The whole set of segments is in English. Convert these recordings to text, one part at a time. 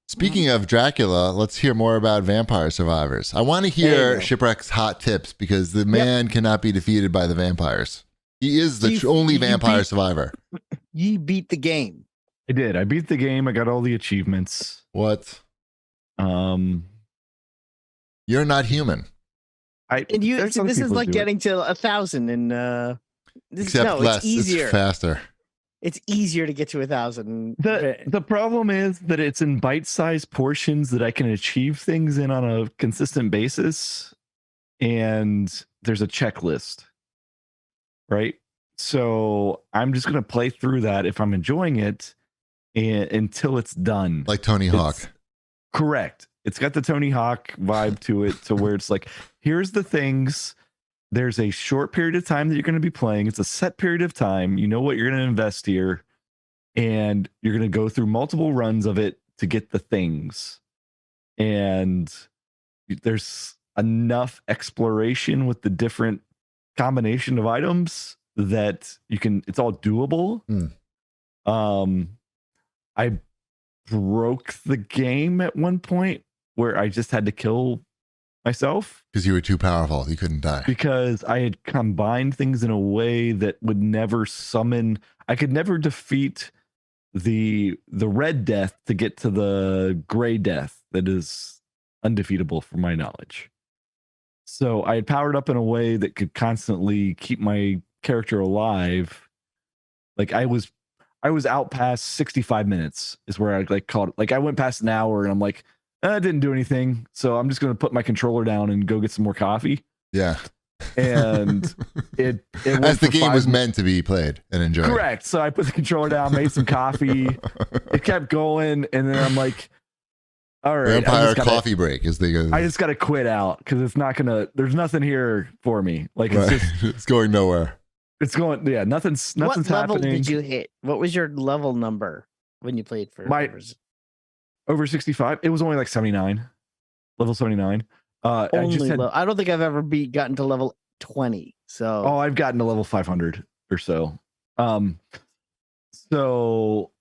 Speaking of Dracula, let's hear more about Vampire Survivors. I want to hear Shipwreck's hot tips because the man cannot be defeated by the vampires. He is the only vampire survivor. You beat the game. I did. I beat the game. I got all the achievements. What? You're not human. This is like getting to 1,000 and except less. It's easier. It's faster. It's easier to get to 1,000. The problem is that it's in bite-sized portions that I can achieve things in on a consistent basis, and there's a checklist, right? So I'm just gonna play through that if I'm enjoying it, until it's done. Like Tony Hawk. Correct. It's got the Tony Hawk vibe to it, to where it's like, here's the things. There's a short period of time that you're going to be playing. It's a set period of time. You know what you're going to invest here. And you're going to go through multiple runs of it to get the things. And there's enough exploration with the different combination of items that you can, it's all doable. I broke the game at one point where I just had to kill myself because you were too powerful. You couldn't die because I had combined things in a way that would never summon. I could never defeat the red death to get to the gray death that is undefeatable from my knowledge. So I had powered up in a way that could constantly keep my character alive. Like I was out past 65 minutes is where I called. Like I went past an hour and I'm like, I didn't do anything, so I'm just going to put my controller down and go get some more coffee. Yeah. And it as the game was meant to be played and enjoyed. Correct. So I put the controller down, made some coffee. It kept going, and then I'm like, all right. Vampire coffee break is the. I just got to quit out because it's not going to, there's nothing here for me. Like right. it's just. It's going nowhere. It's going, yeah, nothing's what happening. What level did you hit? What was your level number when you played for over 65? It was only like 79, level 79. I don't think I've ever gotten to level 20. So I've gotten to level 500 or so. So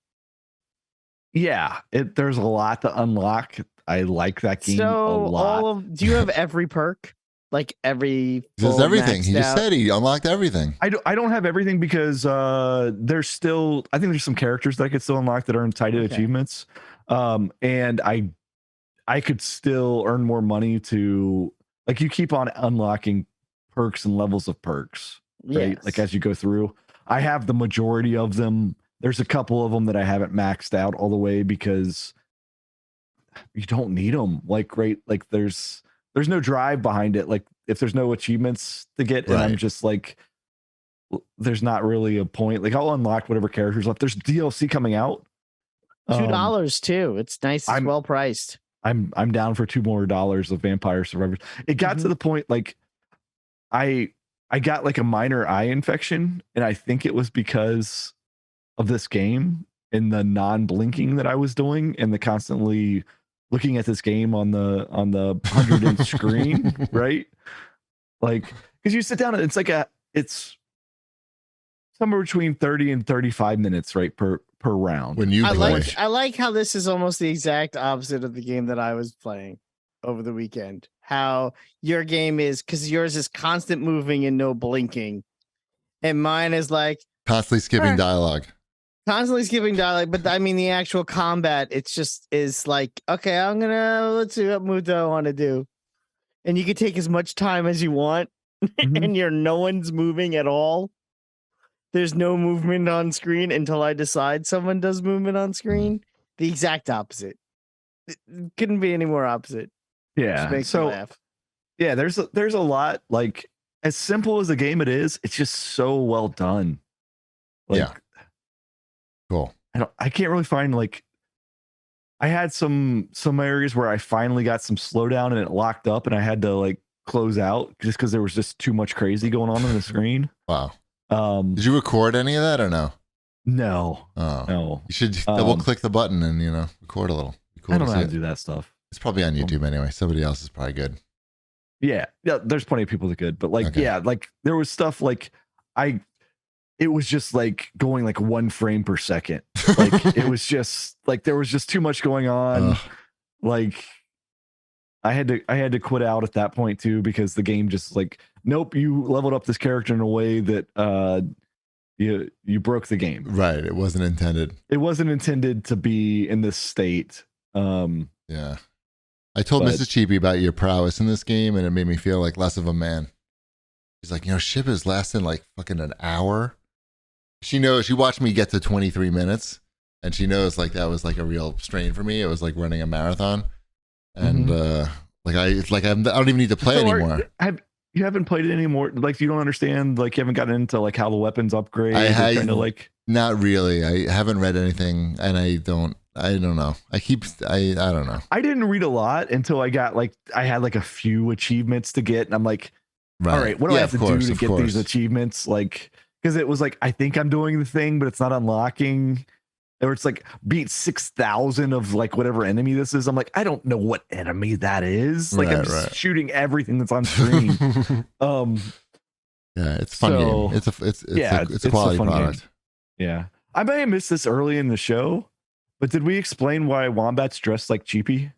yeah, there's a lot to unlock. I like that game a lot. Do you have every perk? Like every there's everything. He just said he unlocked everything. I don't have everything because there's still, I think there's some characters that I could still unlock that earn title achievements. And I could still earn more money to, like, you keep on unlocking perks and levels of perks, right? Yes. Like as you go through, I have the majority of them. There's a couple of them that I haven't maxed out all the way because you don't need them. Like, right. Like there's no drive behind it. Like if there's no achievements to get, and I'm just like, there's not really a point. Like I'll unlock whatever characters left. There's DLC coming out. $2 too. It's nice. It's well priced. I'm down for $2 more of Vampire Survivors. It got to the point like I got like a minor eye infection, and I think it was because of this game and the non-blinking that I was doing and the constantly looking at this game on the 100-inch screen, right? Like because you sit down and it's somewhere between 30 and 35 minutes, right, per round. When you play. I like how this is almost the exact opposite of the game that I was playing over the weekend. How your game is, because yours is constant moving and no blinking, and mine is like constantly skipping dialogue. Constantly skipping dialogue, but I mean the actual combat, it's just is like, okay, let's see what move do I want to do, and you can take as much time as you want, and no one's moving at all. There's no movement on screen until I decide someone does movement on screen. The exact opposite. It couldn't be any more opposite. Yeah. Just makes me laugh. Yeah, there's a lot, like as simple as the game it is, it's just so well done. Like, yeah. Cool. I can't really find, like, I had some areas where I finally got some slowdown and it locked up and I had to like close out just because there was just too much crazy going on the screen. Wow. Did you record any of that or no? No. Oh, no. You should double click the button and record a little. Cool, I don't know how to do that stuff. It's probably on YouTube anyway. Somebody else is probably good. Yeah. There's plenty of people that could, but like, okay. Yeah, like there was stuff like it was just like going like 1 frame per second. Like it was just like there was just too much going on. Ugh. Like I had to quit out at that point too, because the game just like, nope, you leveled up this character in a way that you broke the game. Right. It wasn't intended. It wasn't intended to be in this state. Yeah. I told But- Mrs. Cheapy about your prowess in this game, and it made me feel like less of a man. She's like, ship is lasting like fucking an hour. She knows, she watched me get to 23 minutes, and she knows like that was like a real strain for me. It was like running a marathon. And I don't even need to play anymore. You haven't played it anymore? Like you don't understand, like you haven't gotten into like how the weapons upgrade. Not really. I haven't read anything, and I don't know. I don't know. I didn't read a lot until I had like a few achievements to get, and I'm like, all right, what do I have to do to get these achievements? Like, because it was like, I think I'm doing the thing, but it's not unlocking. Or it's like beat 6,000 of like whatever enemy this is. I'm like, I don't know what enemy that is. Like I'm just shooting everything that's on screen. Yeah, it's a fun game. It's a quality product. Game. Yeah, I may have missed this early in the show, but did we explain why Wombat's dressed like Cheapy?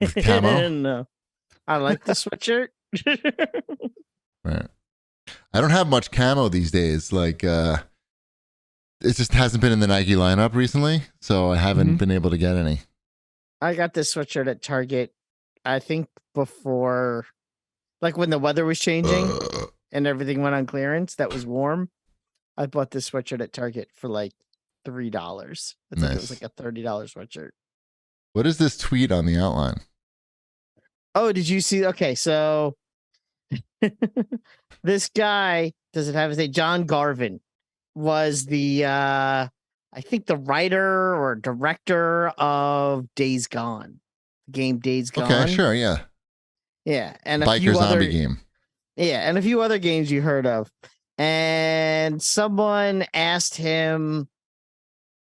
With camo? No, I like the sweatshirt. Right. I don't have much camo these days. Like, it just hasn't been in the Nike lineup recently, so I haven't been able to get any. I got this sweatshirt at Target, I think before, like when the weather was changing and everything went on clearance that was warm. I bought this sweatshirt at Target for like $3. I think it was like a $30 sweatshirt. What is this tweet on the outline? Oh, did you see? Okay, so this guy, does it have his name? John Garvin was the I think the writer or director of Days Gone, the game Days Gone. Okay, sure, yeah, and a biker few zombie other, game. Yeah, and a few other games you heard of. And someone asked him,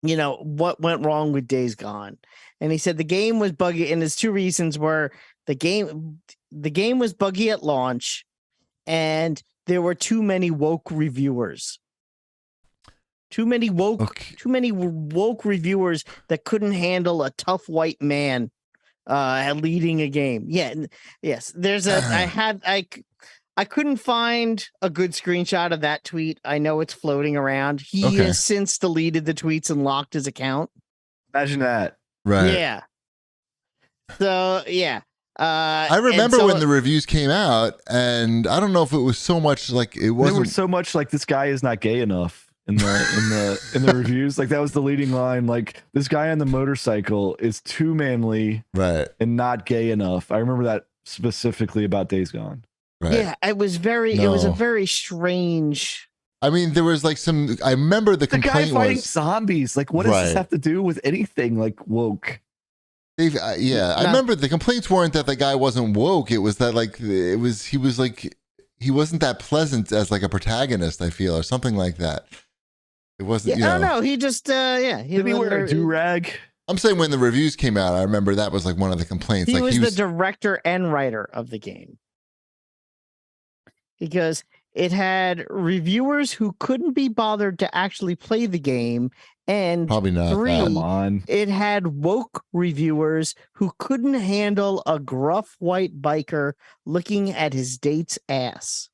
what went wrong with Days Gone, and he said the game was buggy, and his two reasons were the game was buggy at launch, and there were too many woke reviewers. Too many woke reviewers that couldn't handle a tough white man leading a game. Yes. There's I couldn't find a good screenshot of that tweet. I know it's floating around. He has since deleted the tweets and locked his account. Imagine that. Right. Yeah. So yeah. I remember when the reviews came out, and I don't know if it was so much like it wasn't. There was so much like this guy is not gay enough in the reviews. Like that was the leading line. Like this guy on the motorcycle is too manly, right, and not gay enough. I remember that specifically about Days Gone. Right. Yeah, it was a very strange. I mean, there was like I remember the complaint guy fighting zombies. Like, what does this have to do with anything like woke? I remember the complaints weren't that the guy wasn't woke. It was that like he wasn't that pleasant as like a protagonist, I feel, or something like that. It wasn't. I don't know. He just did he wear a do-rag? I'm saying when the reviews came out, I remember that was like one of the complaints. He was the director and writer of the game, because it had reviewers who couldn't be bothered to actually play the game, and probably not. Come on. It had woke reviewers who couldn't handle a gruff white biker looking at his date's ass.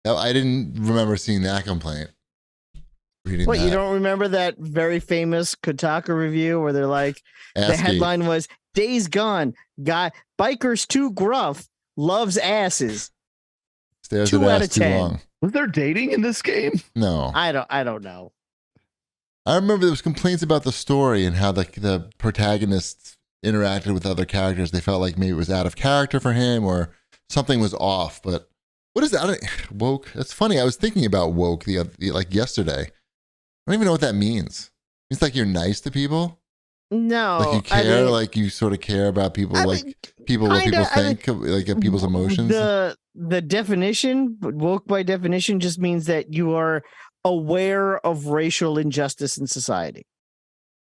No, I didn't remember seeing that complaint. You don't remember that very famous Kotaku review where they're like, the headline was "Days Gone, guy bikers too gruff, loves asses." Stares 2 at out ass of too 10. long. Was there dating in this game? No, I don't know. I remember there was complaints about the story and how the protagonists interacted with other characters. They felt like maybe it was out of character for him or something was off. But what is that? Woke? That's funny. I was thinking about woke like yesterday. I don't even know what that means. It's like you're nice to people. No, like you care, like you sort of care about people, what people think, like people's emotions. The definition, woke by definition, just means that you are aware of racial injustice in society.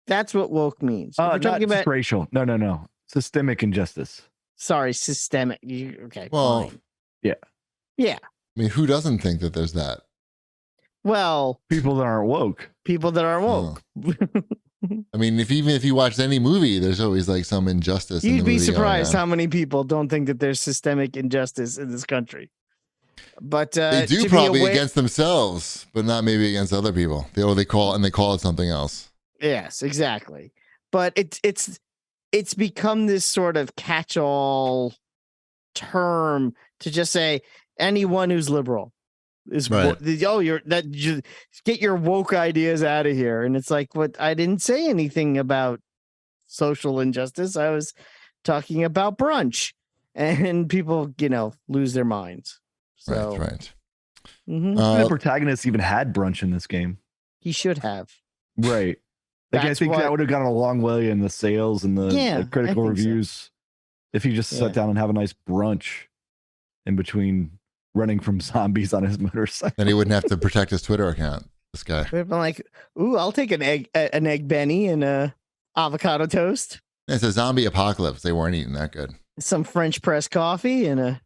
That's what woke means. We're talking about racial. No. Systemic injustice. Sorry, systemic. Okay. Well, fine. Yeah. Yeah. I mean, who doesn't think that there's that? Well, People that aren't woke. people that aren't woke. I mean, even if you watch any movie, there's always like some injustice. in You'd the be movie going surprised on. how many people don't think that there's systemic injustice in this country. But They do to probably be aware, against themselves, but not maybe against other people. They call it something else. yes, exactly. But it's become this sort of catch-all term to just say anyone who's liberal is Right. get your woke ideas out of here. And it's like, what? I didn't say anything about social injustice. I was talking about brunch, and people, lose their minds. So, Right. mhm, The protagonist even had brunch in this game. he should have. Right. Like I That's think what- that would have gone a long way in the sales and the Yeah, critical I think so. reviews if he just Yeah. sat down and have a nice brunch in between running from zombies on his motorcycle. Then he wouldn't have to protect his Twitter account. This guy. I'm like, ooh, I'll take an egg Benny and a avocado toast, It's a zombie apocalypse. They weren't eating that good. some French press coffee, and a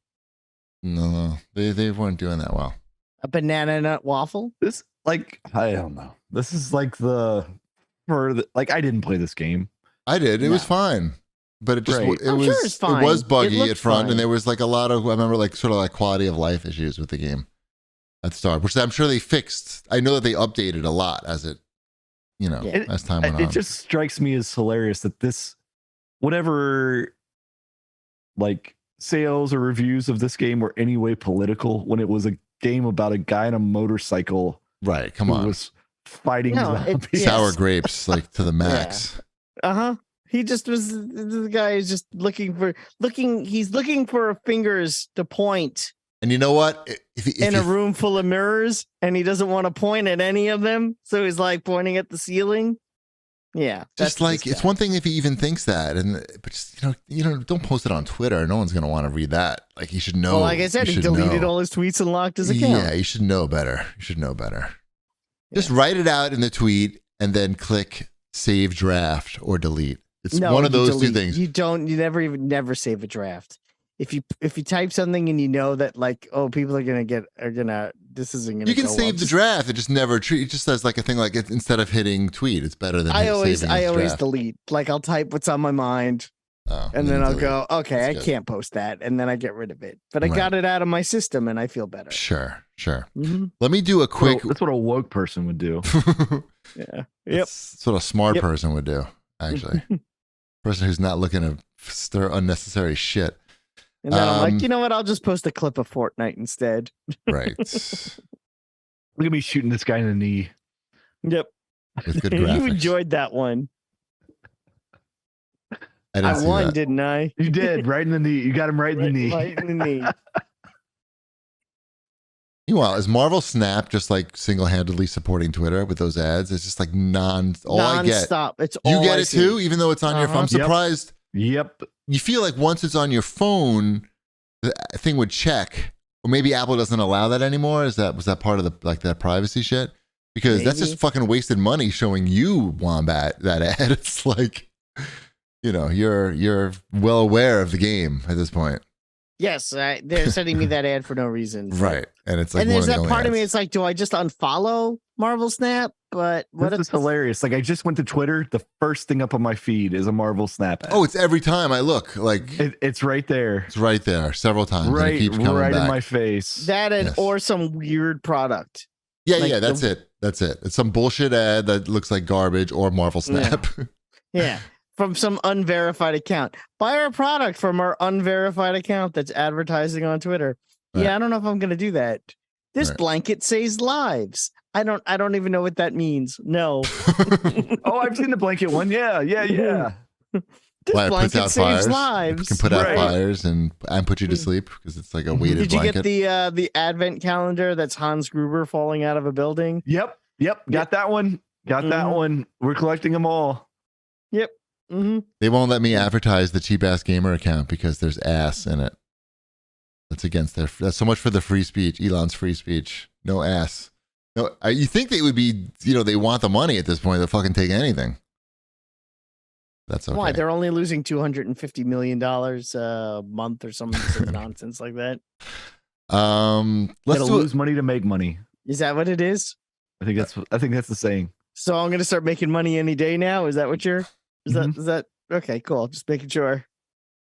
No, they weren't doing that well. banana nut waffle. This like I don't know. This is like I didn't play this game. I did. It was No. fine, but it just Right. it I'm was sure it's fine. it was It buggy looked at front, fine. and there was like a lot of I remember like sort of like quality of life issues with the game at the start, which I'm sure they fixed. I know that they updated a lot as it, Yeah. as time went It on. just strikes me as hilarious that this whatever like sales or reviews of this game were anyway political when it was a game about a guy on a motorcycle Right? Come who on, was fighting No, zombies. yes. sour grapes like to the max. He just was the guy is just he's looking for fingers to point And you know what? If in you, a room full of mirrors, and he doesn't want to point at any of them, so he's like pointing at the ceiling. Yeah, just like it's one thing if he even thinks that, but just don't post it on Twitter. No one's gonna want to read that. Like you should know. Well, like I said, you he should deleted know. all his tweets and locked his account. Yeah, you should know better. You should know better. Just Yeah. write it out in the tweet and then click save draft or delete. It's No, one of you those two delete. things. You never save a draft. If you type something and you know that like, oh, people are gonna this isn't gonna You can go save well, the just- draft. It just never treat. It just says like a thing like instead of hitting tweet, it's better than I always saving as draft. delete. Like I'll type what's on my mind, Oh, and then you I'll delete. go, okay, That's I good. can't post that, and then I get rid of it. But I Right. got it out of my system, and I feel better. Sure. Mhm. Let me do a quick. That's what a woke person would do. Yeah. Yep. That's what a smart Yep. person would do. Actually, person who's not looking to stir unnecessary shit. And then I'm Um, like, you know what? I'll just post a clip of Fortnite instead. Right. Look at me shooting this guy in the knee. Yep. With good You graphics. enjoyed that one. I didn't I see won, that. didn't I? You did right in the knee. You got him right in the knee. Right in the knee. Meanwhile, is Marvel Snap just like single-handedly supporting Twitter with those ads? It's just like all I get. Non-stop. It's You all get I it see. too, even though it's on your phone. I'm Uh-huh. Yep. surprised. Yep. You feel like once it's on your phone, the thing would check. Or maybe Apple doesn't allow that anymore. Was that part of the that privacy shit? Because that's just Maybe. fucking wasted money showing you Wombat that ad. It's like, you're well aware of the game at this point, Yes, they're sending me that ad for no reason. right? And it's like And one there's of the that only part of me. ads. It's like, do I just unfollow Marvel Snap? But what This if is hilarious. Like I just went to Twitter. The first thing up on my feed is a Marvel Snap ad. Oh, it's every time I look. Like It's right there. it's right there several times. And it Right, keeps coming right back. in my face. that Yes. or some weird product? Yeah, Like yeah, that's it. That's it. It's some bullshit ad that looks like garbage or Marvel Snap. Yeah, from some unverified account. Buy our product from our unverified account that's advertising on Twitter. Right. Yeah, I don't know if I'm going to do that. This Right. blanket saves lives. I don't even know what that means. No. Oh, I've seen the blanket one. Yeah. This Why it puts blanket out saves fires. lives. It can put out Right. fires and put you to sleep because it's like a weighted Did you blanket. get the advent calendar that's Hans Gruber falling out of a building? Yep. Got that one. Got that Mhm. one. We're collecting them all. Mm-hmm. They won't let me advertise the cheap ass gamer account because there's ass in it. That's against their. That's so much for the free speech. Elon's free speech. No ass. No. You think they would be? They want the money at this point. They'll fucking take anything. That's okay. Why? They're only losing $250 million a month or some nonsense like that. Let's Gotta do lose money to make money. Is that what it is? I think that's the saying. So I'm gonna start making money any day now. Is that what you're? Is that okay? Cool. Just making sure.